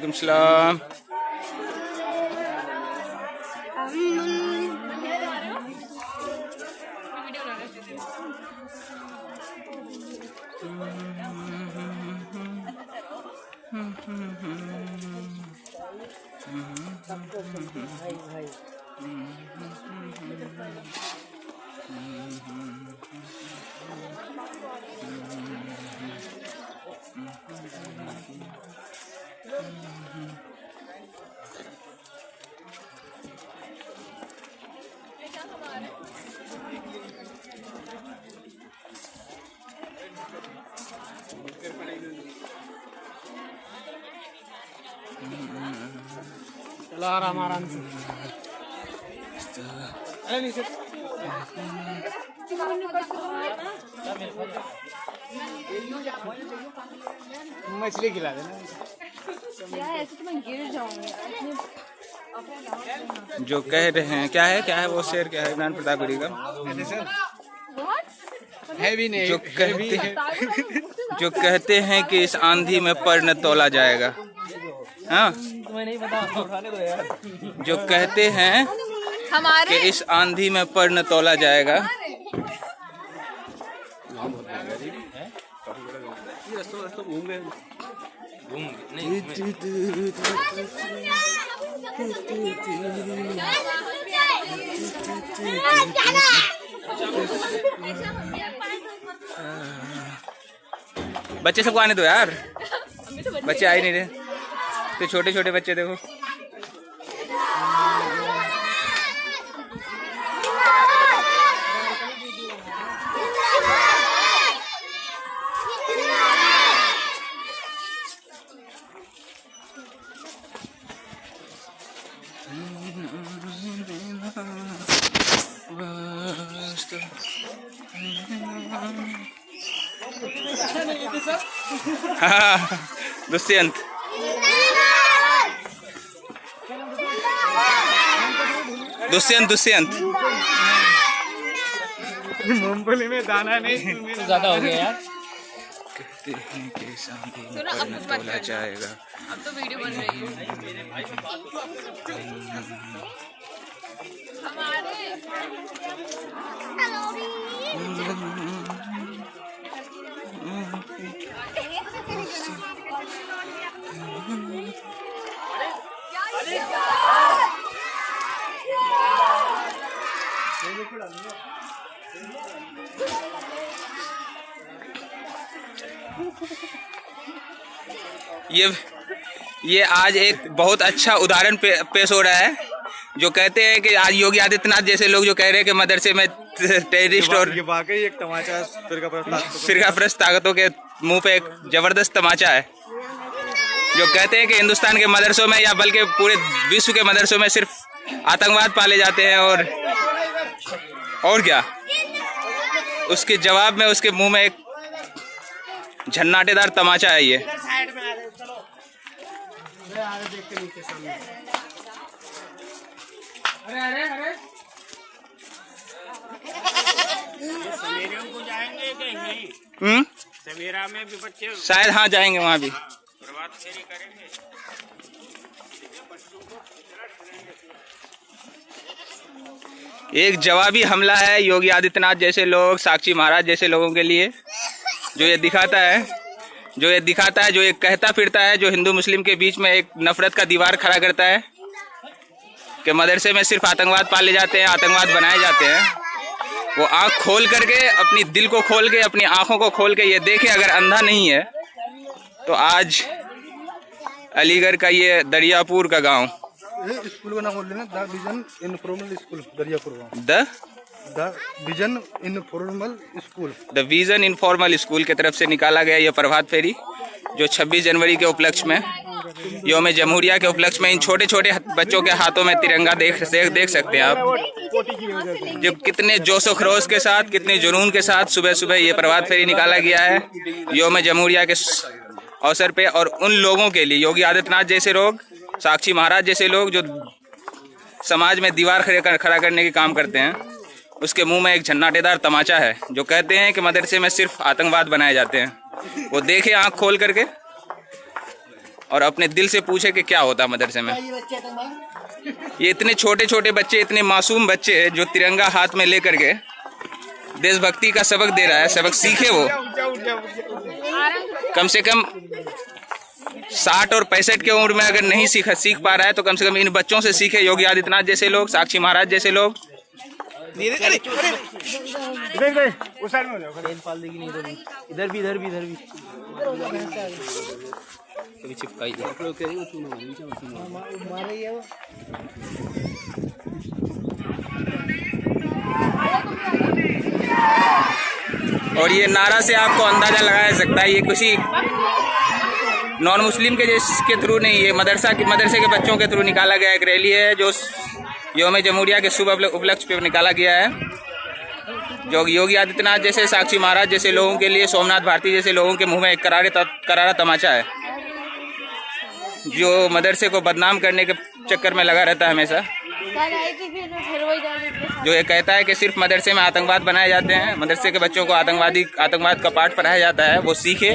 सलाम। चलो आराम आराम से। अरे नहीं सर मछली खिला देना यार, ऐसे तो मैं गिर जाऊंगी। जो कह रहे हैं क्या है वो शेर क्या है इमरान प्रताप का है भी नहीं। जो कहते हैं कि इस आंधी में पर न तोला जाएगा। हाँ तुम्हें नहीं पता। जो कहते हैं कि इस आंधी में पर न तोला जाएगा। बच्चे सबको आने दो यार, बच्चे आ ही नहीं रहे। तो छोटे छोटे बच्चे देखो। दुष्यंत दुष्यंत दुष्यंत मूंगफली में दाना नहीं तो ज्यादा हो गया यार। कहते हैं कि शांति में पर न तोला जाएगा। अब तो वीडियो बन रही है हमारे। ये आज एक बहुत अच्छा उदाहरण पेश हो रहा है। जो कहते हैं कि आज योगी आदित्यनाथ जैसे लोग जो कह रहे हैं कि मदरसे में टेररिस्ट और ये वाकई एक तमाचा फिरकाप्रस्त ताकतों के मुंह पे एक जबरदस्त तमाचा है। जो कहते हैं कि हिंदुस्तान के मदरसों में या बल्कि पूरे विश्व के मदरसों में सिर्फ आतंकवाद पाले जाते हैं और क्या। उसके जवाब में उसके मुंह में एक झन्नाटेदार तमाचा है ये। सवेरा में भी बच्चे शायद हाँ जाएंगे वहाँ भी। प्रभात फेरी करेंगे। एक जवाबी हमला है योगी आदित्यनाथ जैसे लोग, साक्षी महाराज जैसे लोगों के लिए, जो ये दिखाता है, जो ये कहता फिरता है, जो हिंदू मुस्लिम के बीच में एक नफरत का दीवार खड़ा करता है कि मदरसे में सिर्फ आतंकवाद पाले जाते हैं, आतंकवाद बनाए जाते हैं। वो आंख खोल करके, अपनी दिल को खोल के, अपनी आंखों को खोल के ये देखे, अगर अंधा नहीं है तो आज अलीगढ़ का ये दरियापुर का गांव, स्कूल का नाम बोल लेना, the vision informal school Dariyapur गांव। The vision informal school, the vision informal school की तरफ से निकाला गया ये प्रभात फेरी, जो 26 जनवरी के उपलक्ष्य में, योम जमहूरिया के उपलक्ष्य में, इन छोटे छोटे बच्चों के हाथों में तिरंगा देख सकते हैं आप। जब कितने जोश व खरोश के साथ, कितने जुनून के साथ सुबह सुबह ये प्रभात फेरी निकाला गया है योम जमहूरिया के अवसर पे। और उन लोगों के लिए, योगी आदित्यनाथ जैसे लोग, साक्षी महाराज जैसे लोग, जो समाज में दीवार खड़ा करने के काम करते हैं, उसके मुंह में एक झन्नाटेदार तमाचा है। जो कहते हैं कि मदरसे में सिर्फ आतंकवाद बनाए जाते हैं, वो देखे आंख खोल करके और अपने दिल से पूछे कि क्या होता मदरसे में। ये इतने छोटे छोटे बच्चे, इतने मासूम बच्चे हैं जो तिरंगा हाथ में लेकर के देशभक्ति का सबक दे रहा है, सबक सीखे वो। कम से कम 60 और 65 की उम्र में अगर नहीं सीख पा रहा है तो कम से कम इन बच्चों से सीखे। योगी आदित्यनाथ जैसे लोग, साक्षी महाराज जैसे लोग। इधर भी चिपकाई और ये नारा से आपको अंदाजा लगाया जा सकता है ये किसी नॉन मुस्लिम के थ्रू नहीं, ये मदरसे के बच्चों के थ्रू निकाला गया एक रैली है जो यौम जमहूरिया के शुभ उपलक्ष्य पे निकाला गया है। जो योगी आदित्यनाथ जैसे, साक्षी महाराज जैसे लोगों के लिए, सोमनाथ भारती जैसे लोगों के मुंह में एक करारा तमाचा है, जो मदरसे को बदनाम करने के चक्कर में लगा रहता है हमेशा। जो ये कहता है कि सिर्फ मदरसे में आतंकवाद बनाए जाते हैं, मदरसे के बच्चों को आतंकवाद का पाठ पढ़ाया जाता है, वो सीखे।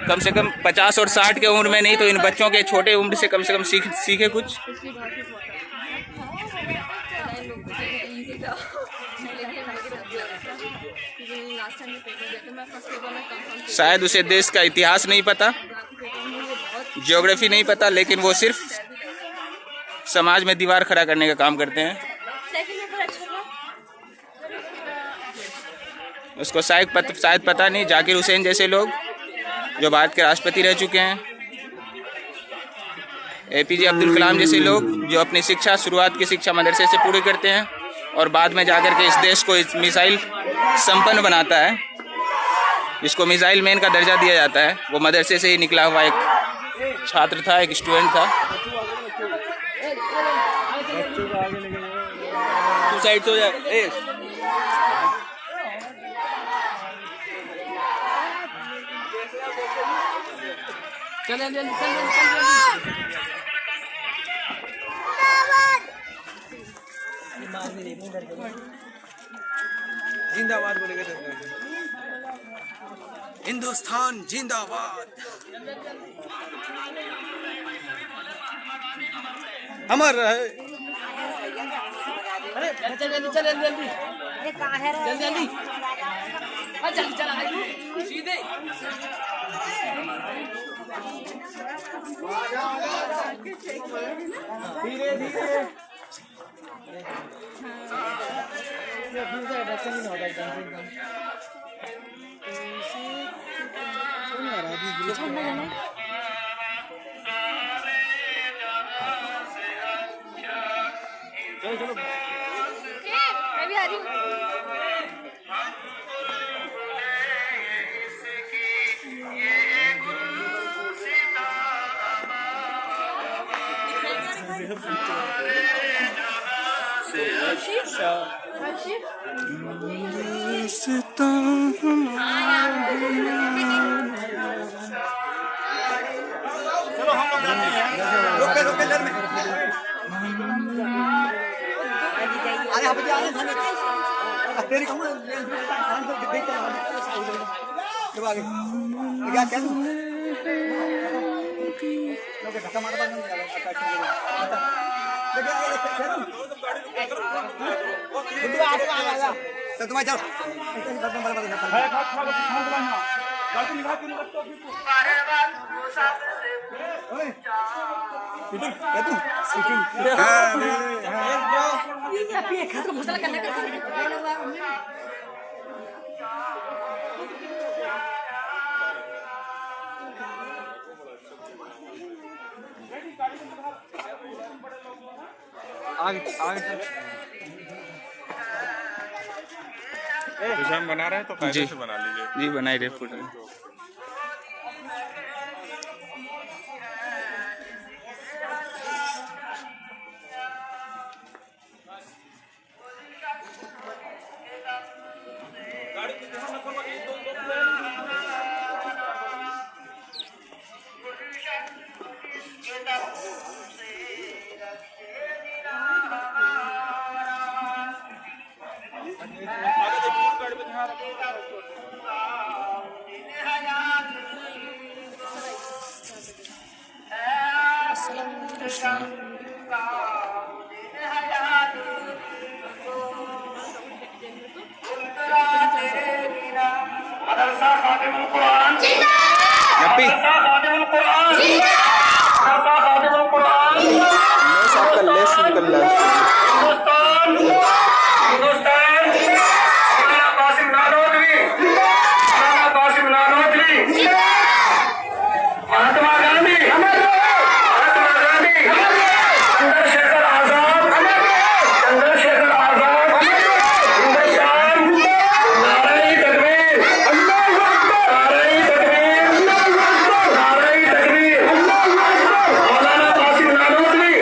कम से कम 50 और 60 की उम्र में नहीं तो इन बच्चों के छोटे उम्र से कम सीखे कुछ। शायद उसे देश का इतिहास नहीं पता, ज्योग्राफी नहीं पता, लेकिन वो सिर्फ समाज में दीवार खड़ा करने का काम करते हैं। उसको शायद पता नहीं, जाकिर हुसैन जैसे लोग जो भारत के राष्ट्रपति रह चुके हैं, APJ अब्दुल कलाम जैसे लोग जो अपनी शुरुआत की शिक्षा मदरसे से पूरी करते हैं और बाद में जाकर के इस देश को इस मिसाइल संपन्न बनाता है, जिसको मिसाइल मैन का दर्जा दिया जाता है, वो मदरसे से ही निकला हुआ एक छात्र था, एक स्टूडेंट था। तू साइड हो जा। जिंदाबाद बोलेंगे हिंदुस्तान जिंदाबाद। अमर रहे। अरे चल जल्दी अरे कहाँ है जल्दी सीधे धीरे धीरे चलो मैं भी आ रही हूँ। रोके डर में तेरी कहूँ धक्का मार तो तुम्हारे जाओ आगे हम बना रहे हैं तो कायदे से बना लीजिए। जी बनाई रहे फोटो। हैप्पी लेस निकल रहा है। महात्मा गांधी, महात्मा गांधी, चंद्रशेखर आजाद, चंद्रशेखर आजाद, हिंदुस्तान, नाराई तकबीर, नाराई तकबीर, नाराई तकबीर, मौलाना कासिम नानोतवी,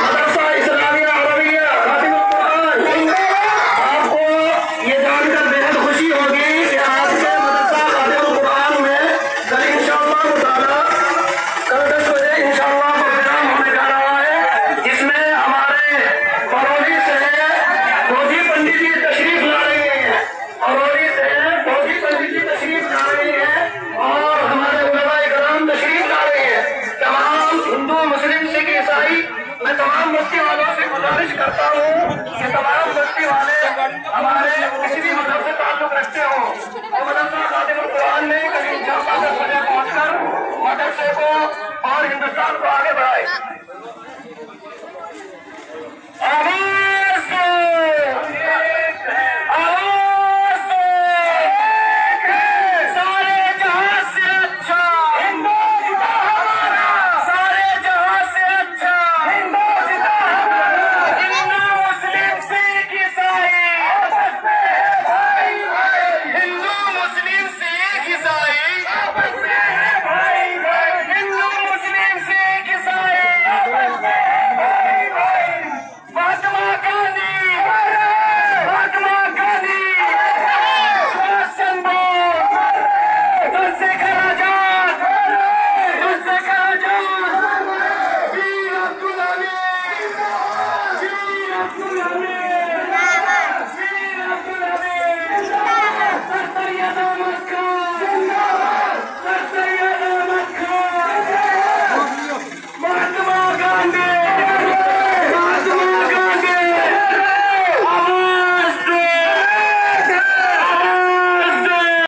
मदरसा इस्लामिया अरबिया खातिमुल कुरान। आपको ये जानकर बेहद खुशी होगी कि आपके मदरसा खातिमुल कुरान में कल इंशाअल्लाह ताला कल 10 बजे इंशाअल्लाह प्रोग्राम होने जा रहा है, जिसमें हमारे बरौनी से फौजी पंडित जी तशरीफ ला रहे हैं, बरौनी से फौजी पंडित जी तशरीफ ला रहे हैं और हमारे उलमाए कराम तशरीफ ला रहे हैं। तमाम हिंदू मुस्लिम सिख ईसाई, मैं तमाम बस्ती वालों से गुजारिश करता हूँ कि तमाम बस्ती वाले हमारे किसी भी मजहब से ताल्लुक रखते हो तो मदरसा खातिमुल कुरान में कल इंशाअल्लाह 10 बजे पहुंचकर मदरसे को और हिंदुस्तान को आगे बढ़ाए। आमीन।